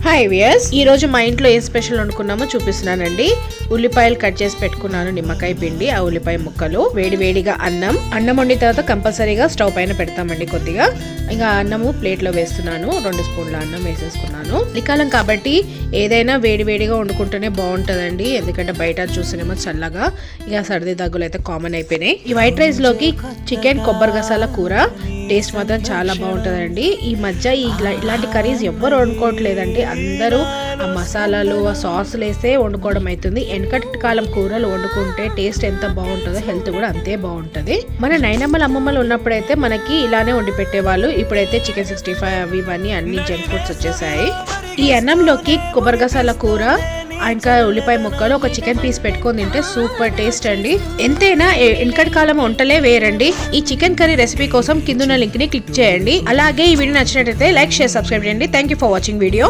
Hi viewers, ఈ రోజు మా ఇంట్లో ఏ స్పెషల్ వండుకున్నామో చూపిస్తున్నానండి. ఉల్లిపాయలు కట్ చేసి పెట్టుకున్నాను, నిమ్మకాయ పిండి, ఆ ఉల్లిపాయ ముక్కలు, వేడి వేడిగా అన్నం వండిన తర్వాత కంపల్సరీగా స్టవ్ పైన పెడతామండి. కొద్దిగా ఇంకా అన్నము ప్లేట్ లో వేస్తున్నాను. 2 స్పూన్ల అన్నం వేసేసుకున్నాను. చలికాలం కాబట్టి ఏదైనా వేడి వేడిగా వండుకుంటేనే బాగుంటదండి. ఎందుకంటే బయట చూసినేమో చల్లగా, ఇక సర్ది దగ్గులు అయితే కామన్ అయిపోయినాయి. ఈ వైట్ రైస్ లోకి చికెన్ కొబ్బరి గసాల కూర టేస్ట్ మాత్రం చాలా బాగుంటుందండి. ఈ మధ్య ఇలాంటి కర్రీస్ ఎవ్వరు వండుకోవట్లేదండి. అందరూ ఆ మసాలాలు, ఆ సాసులు వేసే వండుకోవడం అవుతుంది. వెనకటి కాలం కూరలు వండుకుంటే టేస్ట్ ఎంత బాగుంటుందో హెల్త్ కూడా అంతే బాగుంటుంది. మన నైనమ్మలు అమ్మమ్మలు ఉన్నప్పుడైతే మనకి ఇలానే వండి పెట్టేవాళ్ళు. ఇప్పుడైతే చికెన్ 65 అవి ఇవన్నీ అన్ని జంక్ ఫుడ్స్ వచ్చేసాయి. ఈ అన్నంలోకి కొబ్బరి గసాల కూర, ఇంకా ఉల్లిపాయ ముక్కలు, ఒక చికెన్ పీస్ పెట్టుకొని తింటే సూపర్ టేస్ట్ అండి. ఎంతైనా వెనకటి కాలం వంటలే వేరండి. ఈ చికెన్ కర్రీ రెసిపీ కోసం కింద లింక్ ని క్లిక్ చేయండి. అలాగే ఈ వీడియో నచ్చినట్లయితే లైక్, షేర్, సబ్స్క్రైబ్ చేయండి. Thank you for watching video.